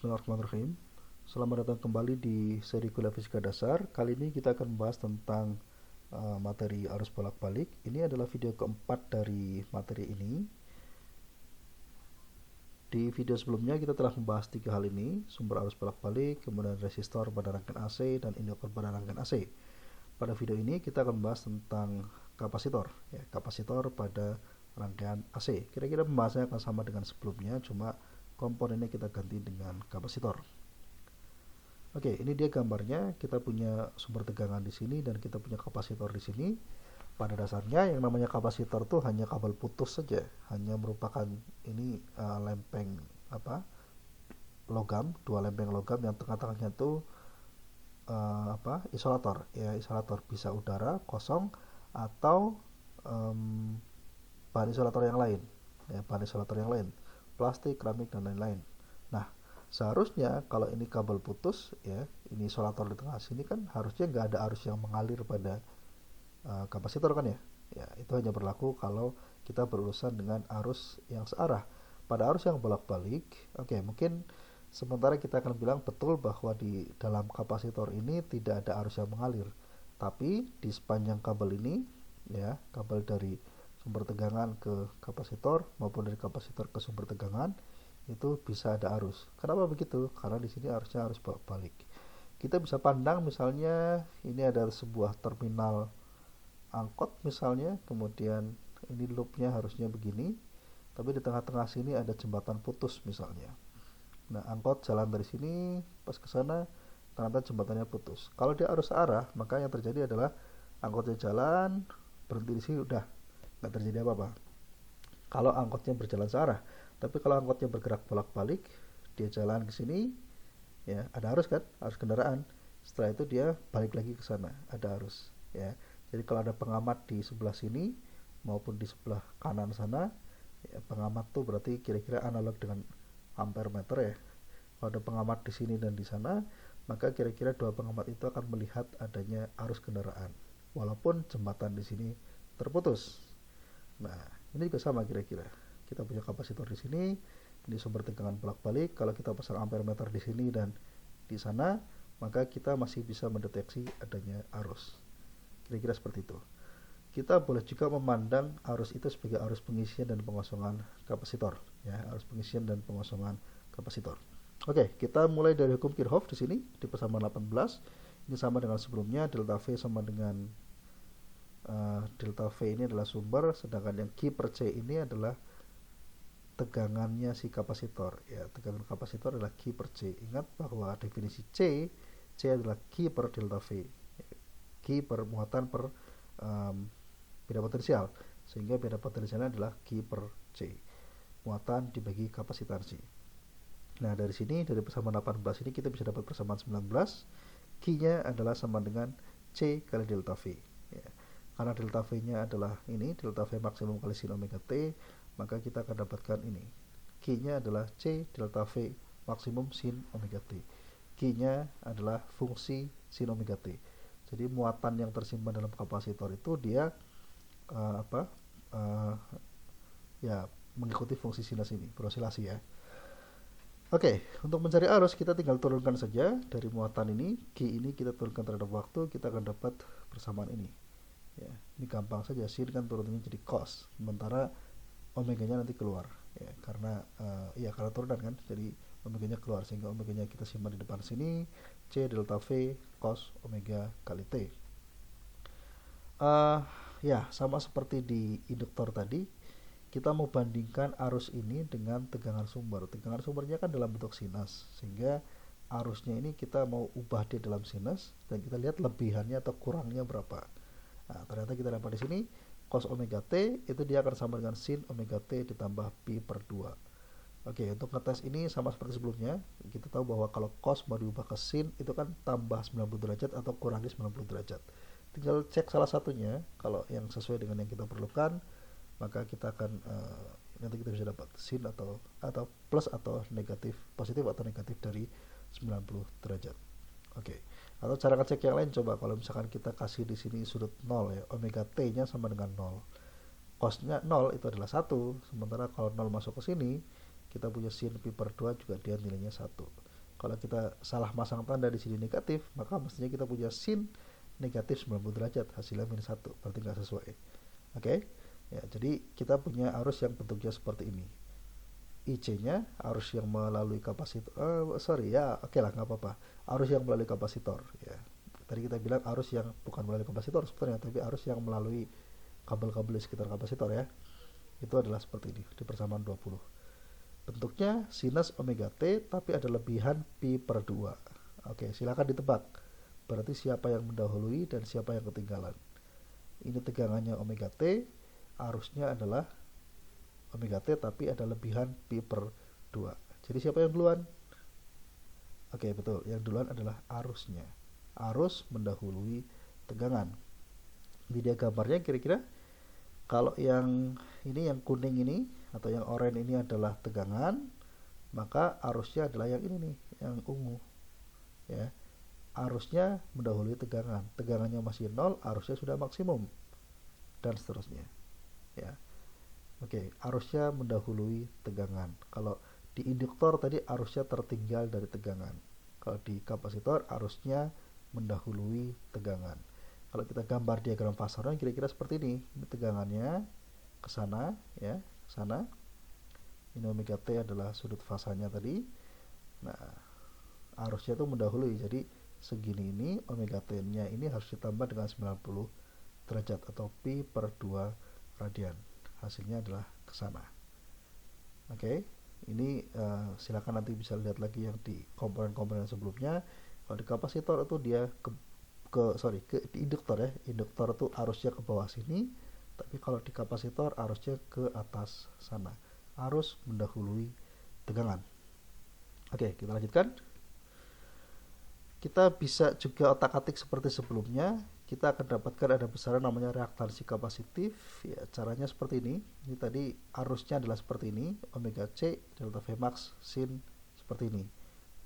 Bismillahirrahmanirrahim. Selamat datang kembali di seri kuliah fisika dasar. Kali ini kita akan membahas tentang materi arus bolak-balik. Ini adalah video keempat dari materi ini. Di video sebelumnya kita telah membahas tiga hal ini: sumber arus bolak-balik, kemudian resistor pada rangkaian AC, dan induktor pada rangkaian AC. Pada video ini kita akan membahas tentang kapasitor, kapasitor pada rangkaian AC. Kira-kira pembahasannya akan sama dengan sebelumnya, cuma komponennya kita ganti dengan kapasitor. Oke, ini dia gambarnya. Kita punya sumber tegangan di sini dan kita punya kapasitor di sini. Pada dasarnya yang namanya kapasitor tuh hanya kabel putus saja, hanya merupakan ini lempeng logam, dua lempeng logam yang tengah-tengahnya tuh isolator, isolator bisa udara kosong atau bahan isolator yang lain, bahan isolator yang lain, plastik, keramik, dan lain-lain. Nah, seharusnya kalau ini kabel putus, ini isolator di tengah sini kan harusnya nggak ada arus yang mengalir pada kapasitor kan ya. Itu hanya berlaku kalau kita berurusan dengan arus yang searah. Pada arus yang bolak-balik, mungkin sementara kita akan bilang betul bahwa di dalam kapasitor ini tidak ada arus yang mengalir. Tapi di sepanjang kabel ini, kabel dari sumber tegangan ke kapasitor maupun dari kapasitor ke sumber tegangan itu bisa ada arus. Kenapa begitu? Karena di sini arusnya arus bolak-balik. Kita bisa pandang misalnya ini ada sebuah terminal angkot misalnya, kemudian ini loopnya harusnya begini, tapi di tengah-tengah sini ada jembatan putus misalnya. Nah, angkot jalan dari sini pas ke sana, ternyata jembatannya putus. Kalau dia arus arah, maka yang terjadi adalah angkotnya jalan, berhenti di sini, udah nggak terjadi apa-apa kalau angkotnya berjalan searah. Tapi kalau angkotnya bergerak bolak-balik, dia jalan ke sini, ada arus kan, arus kendaraan. Setelah itu dia balik lagi ke sana, ada arus, Jadi kalau ada pengamat di sebelah sini maupun di sebelah kanan sana, pengamat tuh berarti kira-kira analog dengan ampere meter ya. Kalau ada pengamat di sini dan di sana, maka kira-kira dua pengamat itu akan melihat adanya arus kendaraan, walaupun jembatan di sini terputus. Nah, ini juga sama kira-kira. Kita punya kapasitor di sini, ini sumber tegangan bolak-balik. Kalau kita pasang ampere meter di sini dan di sana, maka kita masih bisa mendeteksi adanya arus. Kira-kira seperti itu. Kita boleh juga memandang arus itu sebagai arus pengisian dan pengosongan kapasitor, arus pengisian dan pengosongan kapasitor. Oke, kita mulai dari hukum Kirchhoff di sini di persamaan 18. Ini sama dengan sebelumnya, delta V sama dengan delta V ini adalah sumber, sedangkan yang Q per C ini adalah tegangannya si kapasitor. Tegangan kapasitor adalah Q per C. Ingat bahwa definisi C adalah Q per delta V. Q per muatan per beda potensial, sehingga beda potensialnya adalah Q per C. Muatan dibagi kapasitansi. Nah, dari sini, dari persamaan 18 ini kita bisa dapat persamaan 19. Q-nya adalah sama dengan C kali delta V. Karena delta V-nya adalah ini, delta V maksimum kali sin omega T, maka kita akan dapatkan ini. Q-nya adalah C delta V maksimum sin omega T. Q-nya adalah fungsi sin omega T. Jadi muatan yang tersimpan dalam kapasitor itu dia mengikuti fungsi sinus ini, berosilasi ya. Oke, untuk mencari arus kita tinggal turunkan saja dari muatan ini, Q ini kita turunkan terhadap waktu, kita akan dapat persamaan ini. Ini gampang saja, sin kan turunnya jadi cos, sementara omeganya nanti keluar, karena turunan kan, jadi omeganya keluar, sehingga omeganya kita simpan di depan sini, C delta V cos omega kali T. Sama seperti di induktor tadi, kita mau bandingkan arus ini dengan tegangan sumber. Tegangan sumbernya kan dalam bentuk sinus, sehingga arusnya ini kita mau ubah dia dalam sinus, dan kita lihat lebihannya atau kurangnya berapa. Nah, ternyata kita dapat di sini cos omega T itu dia akan sama dengan sin omega T ditambah pi per 2. Oke, untuk ngetes ini sama seperti sebelumnya, kita tahu bahwa kalau cos mau diubah ke sin itu kan tambah 90 derajat atau kurangi 90 derajat. Tinggal cek salah satunya, kalau yang sesuai dengan yang kita perlukan, maka kita akan nanti kita bisa dapat sin atau plus atau negatif, positif atau negatif dari 90 derajat. Oke. Atau cara ngecek yang lain, coba kalau misalkan kita kasih di sini sudut 0 omega T-nya sama dengan 0. Cosnya 0 itu adalah 1, sementara kalau 0 masuk ke sini, kita punya sin pi per 2 juga dia nilainya 1. Kalau kita salah masang tanda di sini negatif, maka mestinya kita punya sin negatif 90 derajat, hasilnya minus 1, berarti nggak sesuai. Oke, ya, jadi kita punya arus yang bentuknya seperti ini. IC-nya arus yang melalui kapasitor, oke lah, nggak apa-apa, arus yang melalui kapasitor. Ya, tadi kita bilang arus yang bukan melalui kapasitor sebetulnya, tapi arus yang melalui kabel-kabel di sekitar kapasitor ya. Itu adalah seperti ini di persamaan 20. Bentuknya sinus omega T, tapi ada lebihan pi per 2. Oke, silakan ditebak. Berarti siapa yang mendahului dan siapa yang ketinggalan. Ini tegangannya omega T, arusnya adalah omega T, tapi ada lebihan pi per 2. Jadi siapa yang duluan? Oke, betul. Yang duluan adalah arusnya. Arus mendahului tegangan. Di dia gambarnya kira-kira kalau yang ini, yang kuning ini atau yang oranye ini adalah tegangan, maka arusnya adalah yang ini nih, yang ungu. Ya. Arusnya mendahului tegangan. Tegangannya masih 0, arusnya sudah maksimum. Dan seterusnya. Ya. Oke, arusnya mendahului tegangan. Kalau di induktor tadi arusnya tertinggal dari tegangan. Kalau di kapasitor arusnya mendahului tegangan. Kalau kita gambar diagram fasanya kira-kira seperti ini. Ini tegangannya ke sana ya, ke sana. Ini omega T adalah sudut fasanya tadi. Nah, arusnya itu mendahului. Jadi segini ini omega T-nya ini harus ditambah dengan 90 derajat atau pi per 2 radian. Hasilnya adalah ke sana. Oke, ini silakan nanti bisa lihat lagi yang di komponen-komponen sebelumnya. Kalau di kapasitor itu dia ke di induktor ya. Induktor itu arusnya ke bawah sini, tapi kalau di kapasitor arusnya ke atas sana. Arus mendahului tegangan. Oke, kita lanjutkan. Kita bisa juga otak-atik seperti sebelumnya. Kita akan dapatkan ada besaran namanya reaktansi kapasitif. Ya, caranya seperti ini. Ini tadi arusnya adalah seperti ini, omega C delta V max sin seperti ini.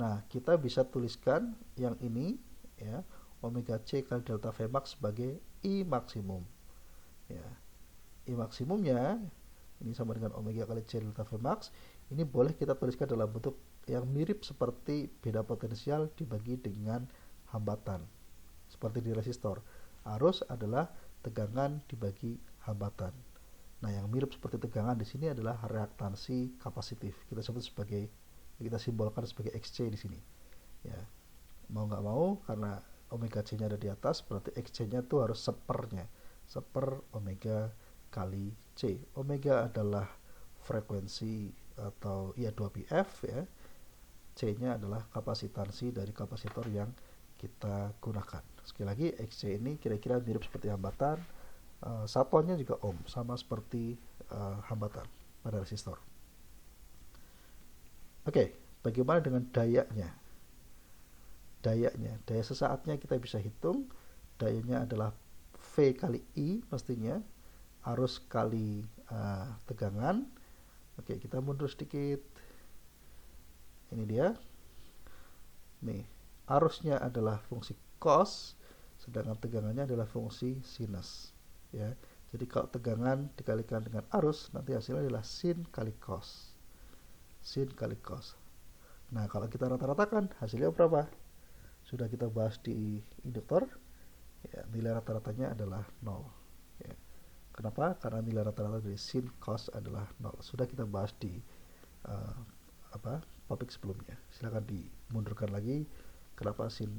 Nah, kita bisa tuliskan yang ini ya, omega C kali delta V max sebagai I maksimum. Ya. I maksimumnya ini sama dengan omega kali C delta V max. Ini boleh kita tuliskan dalam bentuk yang mirip seperti beda potensial dibagi dengan hambatan. Seperti di resistor. Arus adalah tegangan dibagi hambatan. Nah, yang mirip seperti tegangan di sini adalah reaktansi kapasitif. Kita sebut sebagai, kita simbolkan sebagai XC di sini. Ya. Mau nggak mau, karena omega C-nya ada di atas, berarti XC-nya itu harus sepernya. Seper omega kali C. Omega adalah frekuensi atau 2πf ya. C-nya adalah kapasitansi dari kapasitor yang kita gunakan. Sekali lagi, XC ini kira-kira mirip seperti hambatan. Satuannya juga ohm, sama seperti hambatan pada resistor. Oke, bagaimana dengan dayanya? Daya sesaatnya kita bisa hitung. Dayanya adalah V kali I pastinya, arus kali tegangan. Oke, kita mundur sedikit. Ini dia. Nih, arusnya adalah fungsi cos, sedangkan tegangannya adalah fungsi sinus. Ya, jadi kalau tegangan dikalikan dengan arus, nanti hasilnya adalah sin kali cos. Sin kali cos. Nah, kalau kita rata-ratakan, hasilnya berapa? Sudah kita bahas di induktor. Ya, nilai rata-ratanya adalah 0. Ya. Kenapa? Karena nilai rata-rata dari sin cos adalah 0. Sudah kita bahas di topik sebelumnya. Silakan dimundurkan lagi. Kenapa sin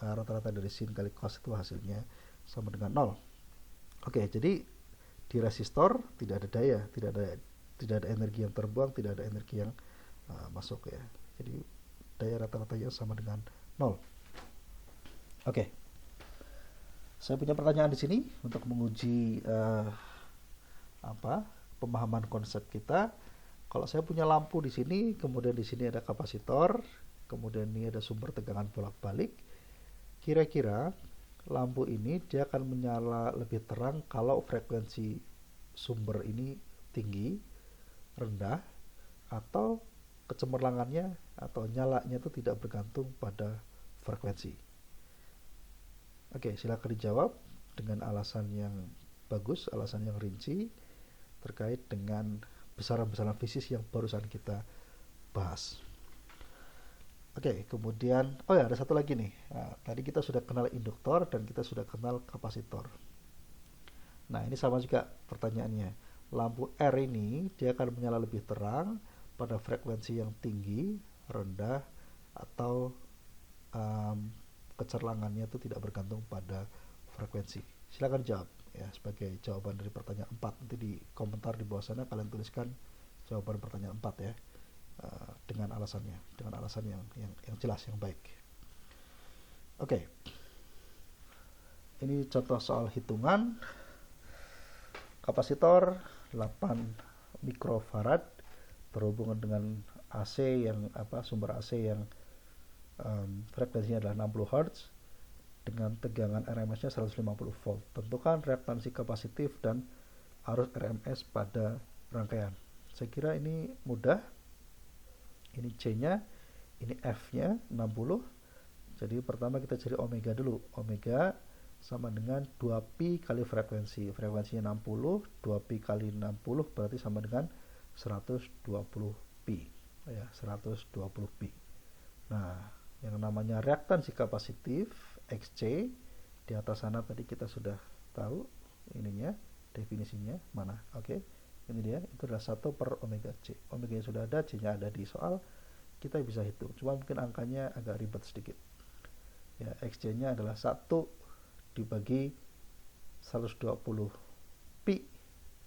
rata-rata dari sin kali cos itu hasilnya sama dengan 0. Oke, jadi di resistor tidak ada daya, tidak ada energi yang terbuang, tidak ada energi yang masuk ya. Jadi daya rata-ratanya sama dengan 0. Oke. Saya punya pertanyaan di sini untuk menguji pemahaman konsep kita. Kalau saya punya lampu di sini, kemudian di sini ada kapasitor, kemudian ini ada sumber tegangan bolak-balik. Kira-kira lampu ini dia akan menyala lebih terang kalau frekuensi sumber ini tinggi, rendah, atau kecemerlangannya atau nyalanya itu tidak bergantung pada frekuensi. Oke, silakan dijawab dengan alasan yang bagus, alasan yang rinci terkait dengan besaran-besaran fisik yang barusan kita bahas. Oke, kemudian, oh ya ada satu lagi nih. Nah, tadi kita sudah kenal induktor dan kita sudah kenal kapasitor. Nah, ini sama juga pertanyaannya. Lampu R ini dia akan menyala lebih terang pada frekuensi yang tinggi, rendah, atau um, kecerlangannya itu tidak bergantung pada frekuensi. Silakan jawab ya sebagai jawaban dari pertanyaan 4. Nanti di komentar di bawah sana kalian tuliskan jawaban pertanyaan 4 ya. Dengan alasannya, dengan alasan yang jelas, yang baik. Oke. Ini contoh soal hitungan. Kapasitor 8 mikrofarad berhubungan dengan AC yang sumber AC yang frekuensinya adalah 60 Hz dengan tegangan RMS-nya 150 volt. Tentukan reaktansi kapasitif dan arus RMS pada rangkaian. Saya kira ini mudah. Ini C-nya, ini F-nya 60. Jadi pertama kita cari omega dulu. Omega sama dengan 2pi kali frekuensi. Frekuensinya 60, 2pi kali 60 berarti sama dengan 120pi. Ya, 120pi. Nah, yang namanya reaktansi kapasitif XC di atas sana tadi kita sudah tahu ininya, definisinya mana. Oke. Ini dia, itu adalah 1 per omega C. Omega sudah ada, C-nya ada di soal, kita bisa hitung. Cuma mungkin angkanya agak ribet sedikit. Ya, XC-nya adalah 1 dibagi 120 pi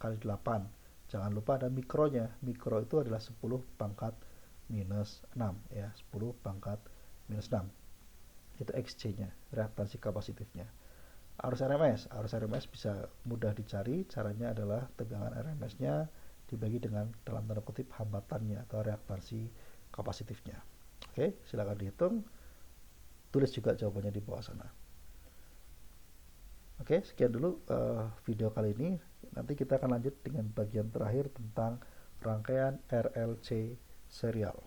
kali 8. Jangan lupa ada mikronya. Mikro itu adalah 10 pangkat minus 6 ya, 10 pangkat minus 6. Itu XC-nya, reaktansi kapasitifnya. Arus RMS bisa mudah dicari. Caranya adalah tegangan RMS-nya dibagi dengan dalam tanda kutip hambatannya atau reaktansi kapasitifnya. Oke, silakan dihitung. Tulis juga jawabannya di bawah sana. Oke, sekian dulu video kali ini. Nanti kita akan lanjut dengan bagian terakhir tentang rangkaian RLC serial.